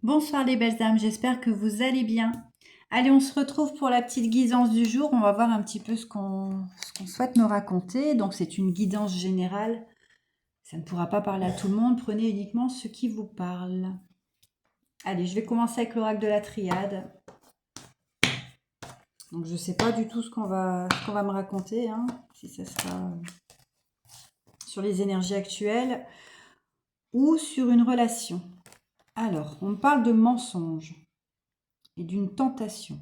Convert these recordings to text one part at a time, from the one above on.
Bonsoir les belles âmes, j'espère que vous allez bien. Allez, on se retrouve pour la petite guidance du jour. On va voir un petit peu ce qu'on souhaite nous raconter. Donc c'est une guidance générale. Ça ne pourra pas parler à tout le monde. Prenez uniquement ce qui vous parle. Allez, je vais commencer avec l'oracle de la triade. Donc je ne sais pas du tout ce qu'on va me raconter. Si ça sera sur les énergies actuelles ou sur une relation. Alors, on parle de mensonge et d'une tentation.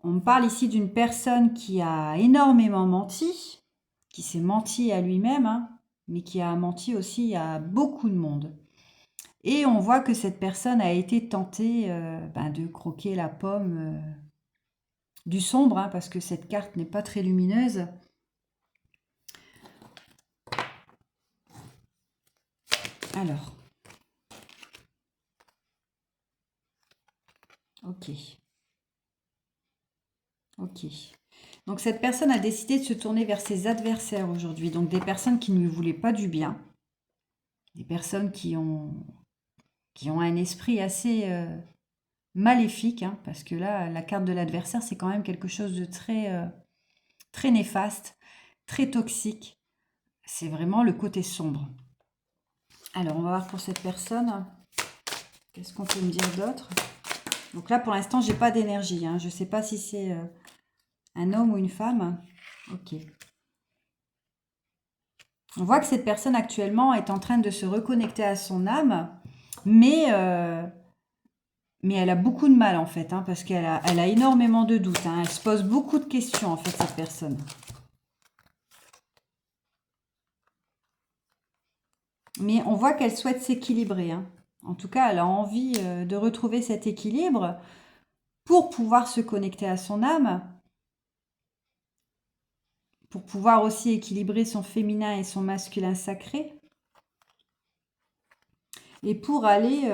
On parle ici d'une personne qui a énormément menti, qui s'est menti à lui-même, mais qui a menti aussi à beaucoup de monde. Et on voit que cette personne a été tentée de croquer la pomme du sombre, parce que cette carte n'est pas très lumineuse. Alors, ok. Donc cette personne a décidé de se tourner vers ses adversaires aujourd'hui, donc des personnes qui ne lui voulaient pas du bien, des personnes qui ont un esprit assez maléfique, parce que là, la carte de l'adversaire, c'est quand même quelque chose de très néfaste, très toxique. C'est vraiment le côté sombre. Alors, on va voir pour cette personne, qu'est-ce qu'on peut me dire d'autre? Donc là, pour l'instant, j'ai pas d'énergie. Je ne sais pas si c'est un homme ou une femme. Ok. On voit que cette personne actuellement est en train de se reconnecter à son âme, mais elle a beaucoup de mal en fait, parce qu'elle a énormément de doutes. Elle se pose beaucoup de questions en fait, cette personne. Mais on voit qu'elle souhaite s'équilibrer. En tout cas, elle a envie de retrouver cet équilibre pour pouvoir se connecter à son âme, pour pouvoir aussi équilibrer son féminin et son masculin sacré, et pour aller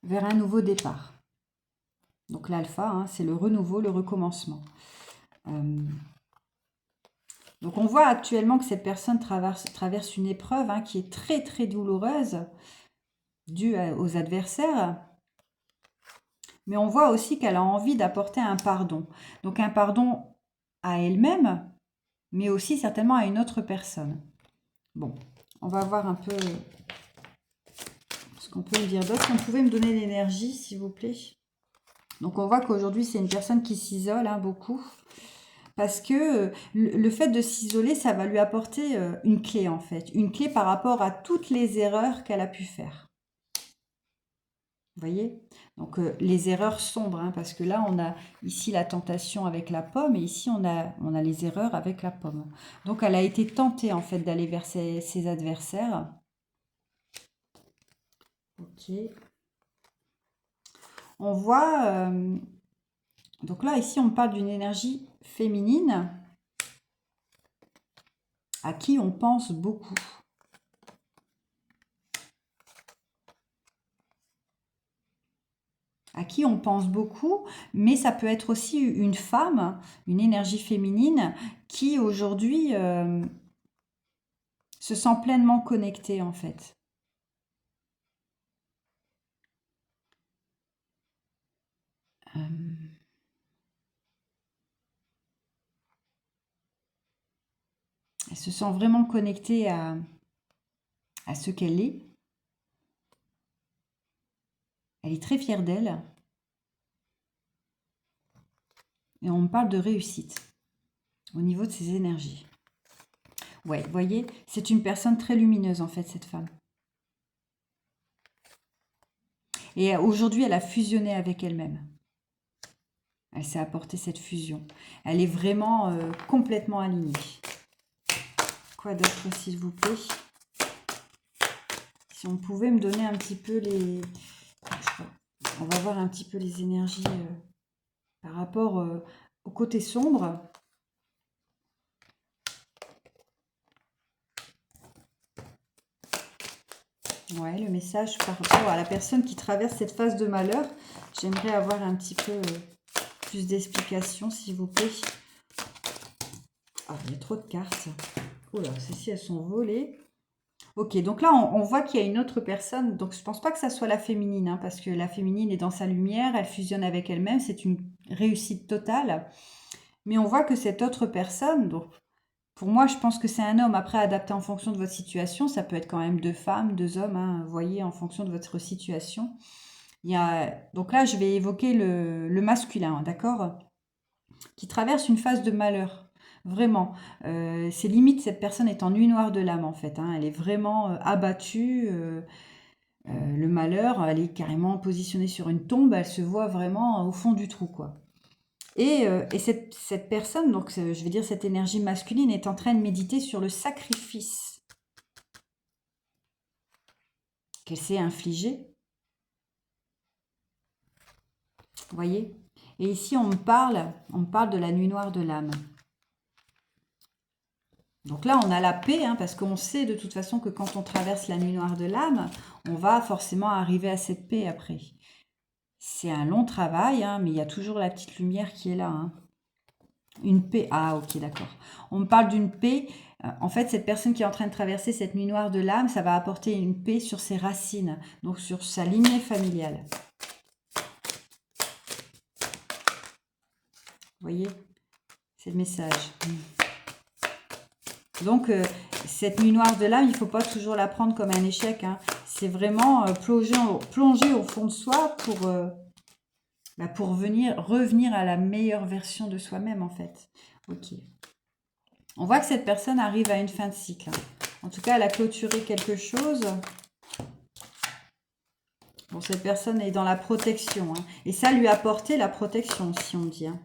vers un nouveau départ. Donc l'alpha, c'est le renouveau, le recommencement. Donc on voit actuellement que cette personne traverse une épreuve qui est très très douloureuse, due aux adversaires. Mais on voit aussi qu'elle a envie d'apporter un pardon. Donc un pardon à elle-même, mais aussi certainement à une autre personne. Bon, on va voir un peu ce qu'on peut me dire d'autre. On pouvait me donner l'énergie, s'il vous plaît. Donc on voit qu'aujourd'hui, c'est une personne qui s'isole beaucoup. Parce que le fait de s'isoler, ça va lui apporter une clé en fait. Une clé par rapport à toutes les erreurs qu'elle a pu faire. Vous voyez? Donc les erreurs sombres, parce que là on a ici la tentation avec la pomme et ici on a les erreurs avec la pomme. Donc elle a été tentée en fait d'aller vers ses adversaires. Ok. On voit, donc là ici on parle d'une énergie féminine à qui on pense beaucoup. À qui on pense beaucoup, mais ça peut être aussi une femme, une énergie féminine qui aujourd'hui se sent pleinement connectée en fait. Elle se sent vraiment connectée à ce qu'elle est. Elle est très fière d'elle. Et on me parle de réussite au niveau de ses énergies. Ouais, vous voyez, c'est une personne très lumineuse en fait, cette femme. Et aujourd'hui, elle a fusionné avec elle-même. Elle s'est apportée cette fusion. Elle est vraiment complètement alignée. Quoi d'autre, s'il vous plaît? Si on pouvait me donner un petit peu les... On va voir un petit peu les énergies par rapport au côté sombre. Ouais, le message par rapport à la personne qui traverse cette phase de malheur. J'aimerais avoir un petit peu plus d'explications, s'il vous plaît. Ah, il y a trop de cartes. Oh là, celles-ci, elles sont volées. Ok, donc là, on voit qu'il y a une autre personne. Donc, je pense pas que ça soit la féminine, hein, parce que la féminine est dans sa lumière, elle fusionne avec elle-même, c'est une réussite totale. Mais on voit que cette autre personne, donc pour moi, je pense que c'est un homme. Après, adapté en fonction de votre situation, ça peut être quand même deux femmes, deux hommes, hein, vous voyez, en fonction de votre situation. Donc là, je vais évoquer le masculin, hein, d'accord? Qui traverse une phase de malheur. Vraiment. C'est limite, cette personne est en nuit noire de l'âme, en fait, hein. Elle est vraiment abattue. Le malheur, elle est carrément positionnée sur une tombe. Elle se voit vraiment au fond du trou, quoi. Et cette personne, donc je vais dire cette énergie masculine, est en train de méditer sur le sacrifice qu'elle s'est infligé. Vous voyez? Et ici, on me parle de la nuit noire de l'âme. Donc là, on a la paix, hein, parce qu'on sait de toute façon que quand on traverse la nuit noire de l'âme, on va forcément arriver à cette paix après. C'est un long travail, hein, mais il y a toujours la petite lumière qui est là, hein. Une paix. Ah, ok, d'accord. On me parle d'une paix. En fait, cette personne qui est en train de traverser cette nuit noire de l'âme, ça va apporter une paix sur ses racines, donc sur sa lignée familiale. Vous voyez? C'est le message. Donc, cette nuit noire de l'âme, il ne faut pas toujours la prendre comme un échec, hein. C'est vraiment plonger au fond de soi pour revenir à la meilleure version de soi-même, en fait. Ok. On voit que cette personne arrive à une fin de cycle, hein. En tout cas, elle a clôturé quelque chose. Bon, cette personne est dans la protection, hein. Et ça lui a apporté la protection, si on dit, hein.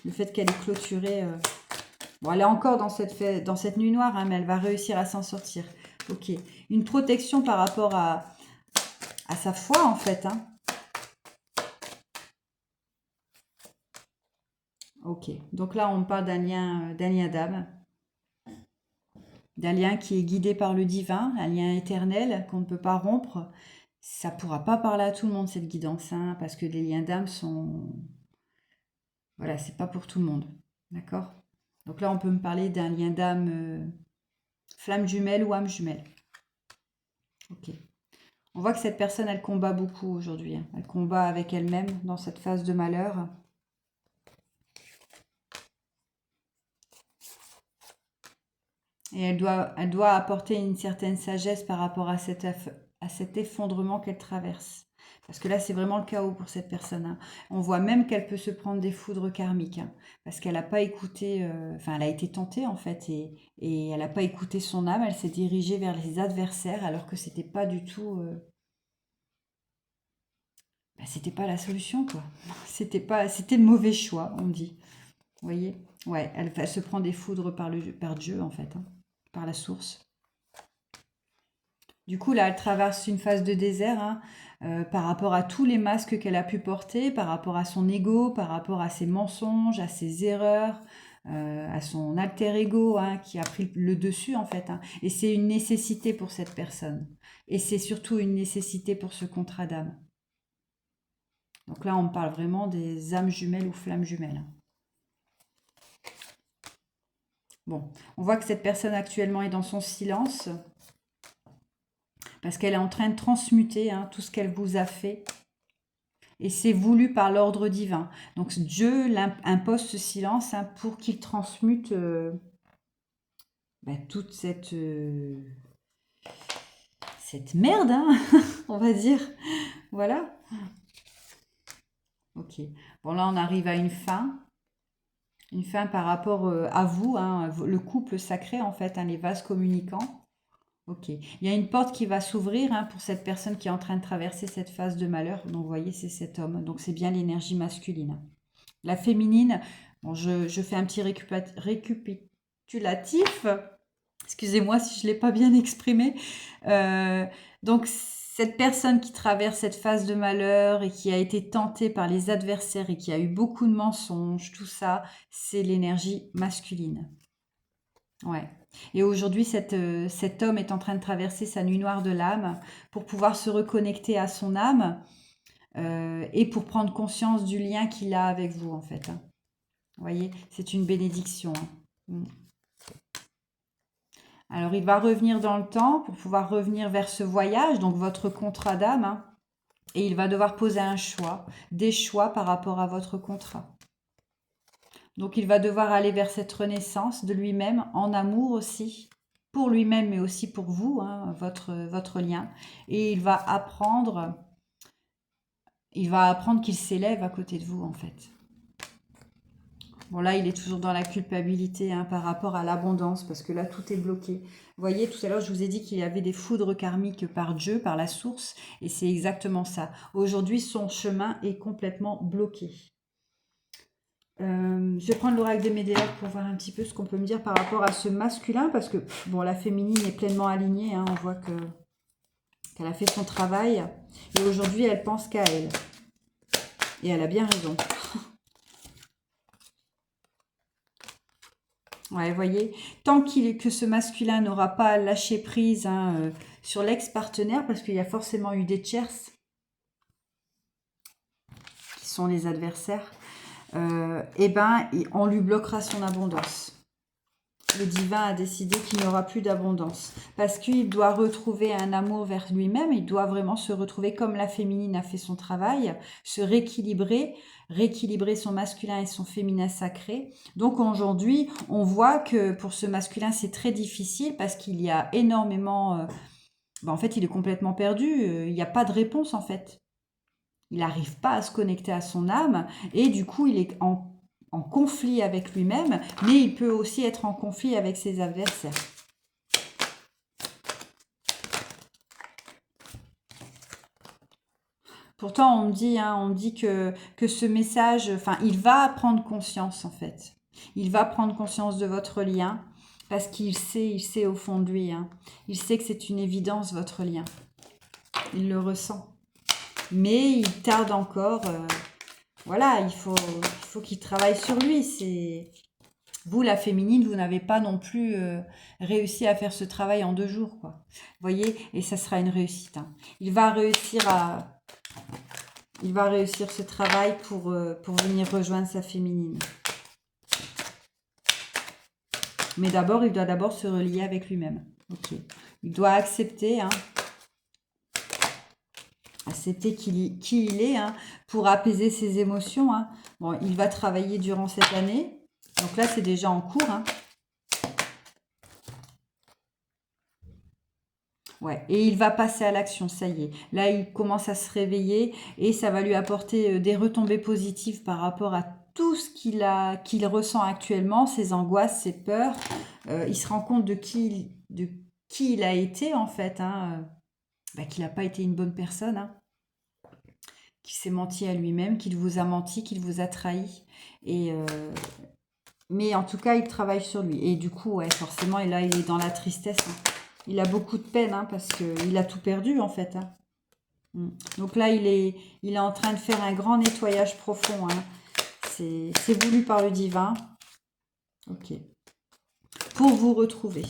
Le fait qu'elle ait clôturé... Bon, elle est encore dans cette nuit noire, hein, mais elle va réussir à s'en sortir. Ok. Une protection par rapport à sa foi, en fait, hein. Ok. Donc là, on parle d'un lien d'âme. D'un lien qui est guidé par le divin, un lien éternel qu'on ne peut pas rompre. Ça ne pourra pas parler à tout le monde, cette guidance, hein, parce que les liens d'âme sont... Voilà, c'est pas pour tout le monde. D'accord? Donc là, on peut me parler d'un lien d'âme flamme jumelle ou âme jumelle. Ok. On voit que cette personne, elle combat beaucoup aujourd'hui, hein. Elle combat avec elle-même dans cette phase de malheur. Et elle doit apporter une certaine sagesse par rapport à cet effondrement qu'elle traverse. Parce que là, c'est vraiment le chaos pour cette personne, hein. On voit même qu'elle peut se prendre des foudres karmiques, hein, parce qu'elle n'a pas écouté, enfin, elle a été tentée en fait, et elle n'a pas écouté son âme, elle s'est dirigée vers les adversaires, alors que c'était pas du tout, c'était pas la solution, quoi. C'était le mauvais choix, on dit. Vous voyez? Ouais, elle se prend des foudres par Dieu, en fait, hein, par la source. Du coup, là, elle traverse une phase de désert, hein, par rapport à tous les masques qu'elle a pu porter, par rapport à son ego, par rapport à ses mensonges, à ses erreurs, à son alter ego, hein, qui a pris le dessus en fait, hein. Et c'est une nécessité pour cette personne. Et c'est surtout une nécessité pour ce contrat d'âme. Donc là, on parle vraiment des âmes jumelles ou flammes jumelles, hein. Bon, on voit que cette personne actuellement est dans son silence, parce qu'elle est en train de transmuter, hein, tout ce qu'elle vous a fait. Et c'est voulu par l'ordre divin. Donc Dieu impose ce silence, hein, pour qu'il transmute toute cette merde, hein, on va dire. Voilà. Ok. Bon, là, on arrive à une fin. Une fin par rapport à vous, hein, le couple sacré, en fait, hein, les vases communicants. Ok. Il y a une porte qui va s'ouvrir, hein, pour cette personne qui est en train de traverser cette phase de malheur. Donc, vous voyez, c'est cet homme. Donc, c'est bien l'énergie masculine. La féminine, bon, je fais un petit récapitulatif. Excusez-moi si je ne l'ai pas bien exprimé. Donc, cette personne qui traverse cette phase de malheur et qui a été tentée par les adversaires et qui a eu beaucoup de mensonges, tout ça, c'est l'énergie masculine. Ouais. Et aujourd'hui, cet homme est en train de traverser sa nuit noire de l'âme pour pouvoir se reconnecter à son âme, et pour prendre conscience du lien qu'il a avec vous, en fait, hein. Vous voyez, c'est une bénédiction, hein. Alors, il va revenir dans le temps pour pouvoir revenir vers ce voyage, donc votre contrat d'âme, hein, et il va devoir poser un choix, des choix par rapport à votre contrat. Donc, il va devoir aller vers cette renaissance de lui-même, en amour aussi, pour lui-même, mais aussi pour vous, hein, votre lien. Et il va apprendre qu'il s'élève à côté de vous, en fait. Bon, là, il est toujours dans la culpabilité, hein, par rapport à l'abondance, parce que là, tout est bloqué. Vous voyez, tout à l'heure, je vous ai dit qu'il y avait des foudres karmiques par Dieu, par la source, et c'est exactement ça. Aujourd'hui, son chemin est complètement bloqué. Je vais prendre l'oracle de Médéa pour voir un petit peu ce qu'on peut me dire par rapport à ce masculin, parce que, bon, la féminine est pleinement alignée, hein, on voit qu'elle a fait son travail, et aujourd'hui, elle pense qu'à elle. Et elle a bien raison. Ouais, vous voyez, tant que ce masculin n'aura pas lâché prise, hein, sur l'ex-partenaire, parce qu'il y a forcément eu des tierces, qui sont les adversaires, eh ben, on lui bloquera son abondance. Le divin a décidé qu'il n'y aura plus d'abondance, parce qu'il doit retrouver un amour vers lui-même, il doit vraiment se retrouver comme la féminine a fait son travail, se rééquilibrer son masculin et son féminin sacré. Donc aujourd'hui, on voit que pour ce masculin, c'est très difficile, parce qu'il y a énormément... en fait, il est complètement perdu, il n'y a pas de réponse en fait. Il n'arrive pas à se connecter à son âme, et du coup, il est en conflit avec lui-même, mais il peut aussi être en conflit avec ses adversaires. Pourtant, on me dit que ce message, enfin, il va prendre conscience en fait. Il va prendre conscience de votre lien, parce qu'il sait au fond de lui, hein. Il sait que c'est une évidence, votre lien. Il le ressent. Mais il tarde encore. Voilà, il faut qu'il travaille sur lui. C'est vous, la féminine, vous n'avez pas non plus réussi à faire ce travail en 2 jours, quoi. Vous voyez, et ça sera une réussite, hein. Il va réussir ce travail pour venir rejoindre sa féminine. Mais d'abord, il doit d'abord se relier avec lui-même. Ok. Il doit accepter, hein, accepter qui il est, hein, pour apaiser ses émotions, hein. Bon, il va travailler durant cette année. Donc là, c'est déjà en cours, hein. Ouais, et il va passer à l'action, ça y est. Là, il commence à se réveiller et ça va lui apporter des retombées positives par rapport à tout ce qu'il ressent actuellement, ses angoisses, ses peurs. Il se rend compte de qui il a été en fait, hein, qu'il n'a pas été une bonne personne, hein, qu'il s'est menti à lui-même, qu'il vous a menti, qu'il vous a trahi. Mais en tout cas, il travaille sur lui. Et du coup, ouais, forcément, et là, il est dans la tristesse, hein. Il a beaucoup de peine, hein, parce qu'il a tout perdu, en fait, hein. Donc là, il est en train de faire un grand nettoyage profond, hein. C'est voulu par le divin. Ok. Pour vous retrouver.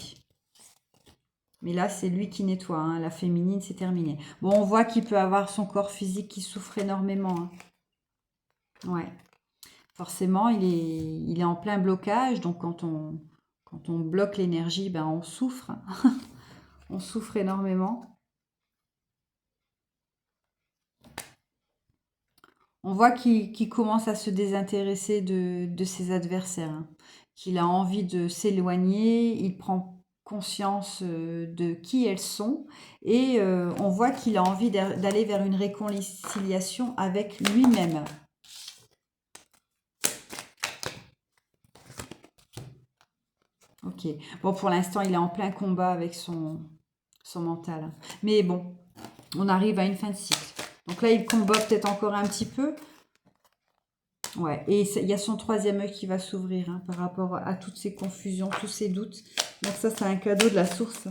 Mais là, c'est lui qui nettoie, hein. La féminine, c'est terminé. Bon, on voit qu'il peut avoir son corps physique qui souffre énormément, hein. Ouais. Forcément, il est en plein blocage. Donc, quand on bloque l'énergie, ben, on souffre. On souffre énormément. On voit qu'il commence à se désintéresser de ses adversaires, hein. Qu'il a envie de s'éloigner, il prend conscience de qui elles sont, et on voit qu'il a envie d'aller vers une réconciliation avec lui-même. Ok. Bon, pour l'instant, il est en plein combat avec son mental, hein. Mais bon, on arrive à une fin de cycle. Donc là, il combat peut-être encore un petit peu. Ouais, et il y a son 3e œil qui va s'ouvrir, hein, par rapport à toutes ces confusions, tous ces doutes. Donc ça, c'est un cadeau de la source.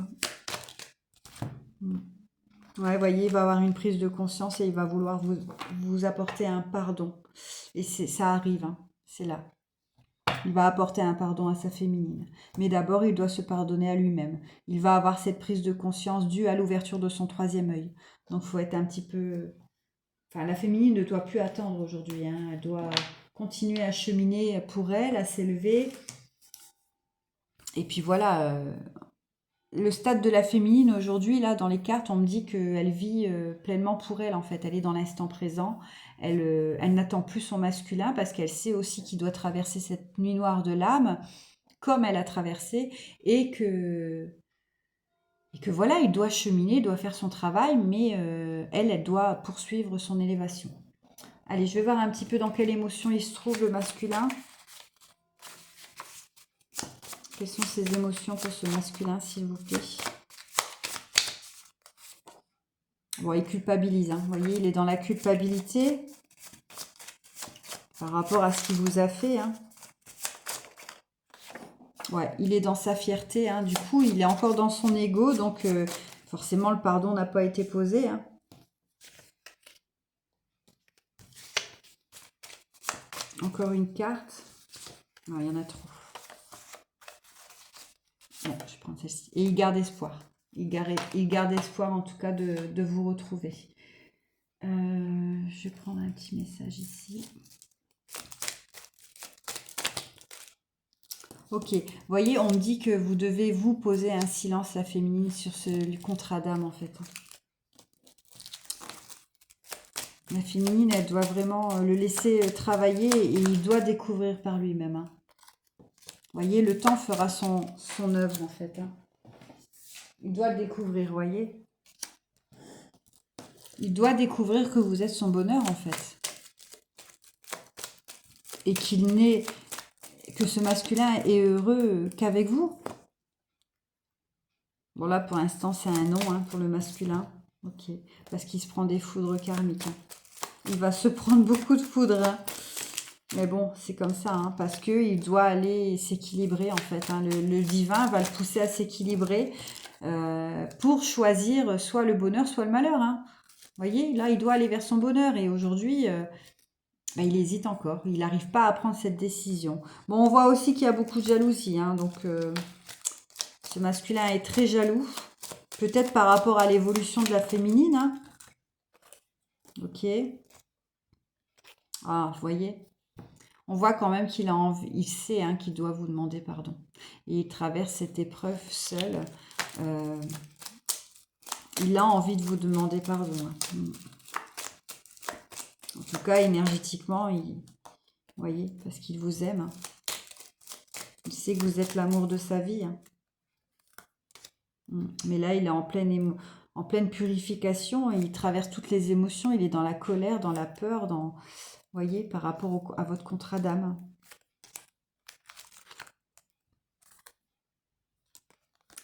Ouais, vous voyez, il va avoir une prise de conscience et il va vouloir vous apporter un pardon. Et ça arrive, hein, c'est là. Il va apporter un pardon à sa féminine. Mais d'abord, il doit se pardonner à lui-même. Il va avoir cette prise de conscience due à l'ouverture de son 3e œil. Donc, il faut être un petit peu... Enfin, la féminine ne doit plus attendre aujourd'hui, hein. Elle doit continuer à cheminer pour elle, à s'élever. Et puis voilà, le stade de la féminine aujourd'hui, là, dans les cartes, on me dit qu'elle vit pleinement pour elle, en fait. Elle est dans l'instant présent. Elle n'attend plus son masculin parce qu'elle sait aussi qu'il doit traverser cette nuit noire de l'âme, comme elle a traversé, et que voilà, il doit cheminer, il doit faire son travail, mais elle doit poursuivre son élévation. Allez, je vais voir un petit peu dans quelle émotion il se trouve, le masculin. Quelles sont ses émotions pour ce masculin, s'il vous plaît? Bon, il culpabilise, hein. Vous voyez, il est dans la culpabilité par rapport à ce qu'il vous a fait, hein. Ouais, il est dans sa fierté, hein. Du coup, il est encore dans son ego, donc forcément, le pardon n'a pas été posé, hein. Encore une carte. Non, il y en a trop. Bon, je prends celle-ci. Et il garde espoir. Il garde espoir, en tout cas, de vous retrouver. Je vais prendre un petit message ici. Ok, vous voyez, on me dit que vous devez vous poser un silence, la féminine, sur ce contrat d'âme, en fait. La féminine, elle doit vraiment le laisser travailler et il doit découvrir par lui-même, hein. Vous voyez, le temps fera son œuvre, en fait, hein. Il doit le découvrir, vous voyez. Il doit découvrir que vous êtes son bonheur, en fait. Et que ce masculin est heureux qu'avec vous. Bon, là, pour l'instant, c'est un non, hein, pour le masculin. Ok, parce qu'il se prend des foudres karmiques, hein. Il va se prendre beaucoup de foudres, hein. Mais bon, c'est comme ça, hein, parce qu'il doit aller s'équilibrer, en fait, hein. Le divin va le pousser à s'équilibrer pour choisir soit le bonheur, soit le malheur, hein. Vous voyez, là, il doit aller vers son bonheur. Et aujourd'hui, il hésite encore. Il n'arrive pas à prendre cette décision. Bon, on voit aussi qu'il y a beaucoup de jalousie, hein, donc ce masculin est très jaloux. Peut-être par rapport à l'évolution de la féminine, hein. Ok. Ah, vous voyez, on voit quand même qu'il a envie, il sait, hein, qu'il doit vous demander pardon. Et il traverse cette épreuve seul. Il a envie de vous demander pardon, hein. En tout cas, énergétiquement, vous voyez, parce qu'il vous aime, hein. Il sait que vous êtes l'amour de sa vie, hein. Mais là, il est en pleine purification. Il traverse toutes les émotions. Il est dans la colère, dans la peur, vous voyez, par rapport à votre contrat d'âme.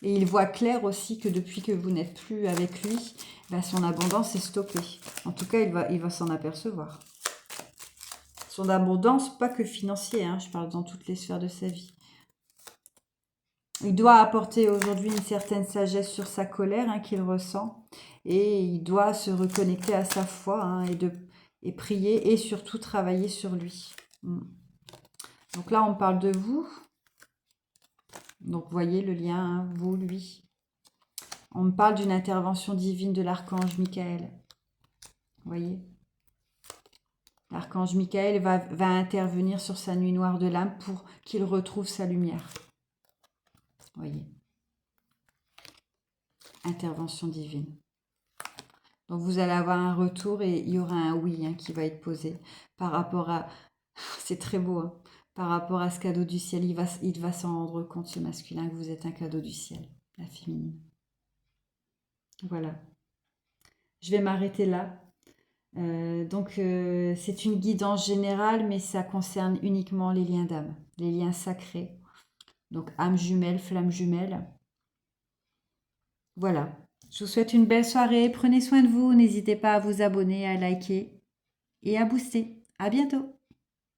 Et il voit clair aussi que depuis que vous n'êtes plus avec lui, son abondance est stoppée. En tout cas, il va s'en apercevoir. Son abondance, pas que financier, hein, je parle dans toutes les sphères de sa vie. Il doit apporter aujourd'hui une certaine sagesse sur sa colère, hein, qu'il ressent. Et il doit se reconnecter à sa foi, hein, et prier et surtout travailler sur lui. Donc là, on parle de vous. Donc, vous voyez le lien, hein, vous, lui. On me parle d'une intervention divine de l'archange Michael. Vous voyez? L'archange Michael va intervenir sur sa nuit noire de l'âme pour qu'il retrouve sa lumière. Vous voyez? Intervention divine. Donc, vous allez avoir un retour et il y aura un oui, hein, qui va être posé par rapport à... C'est très beau, hein, par rapport à ce cadeau du ciel. Il va s'en rendre compte, ce masculin, que vous êtes un cadeau du ciel, la féminine. Voilà. Je vais m'arrêter là. C'est une guidance générale, mais ça concerne uniquement les liens d'âme, les liens sacrés. Donc, âme jumelle, flamme jumelle. Voilà. Je vous souhaite une belle soirée. Prenez soin de vous. N'hésitez pas à vous abonner, à liker et à booster. À bientôt.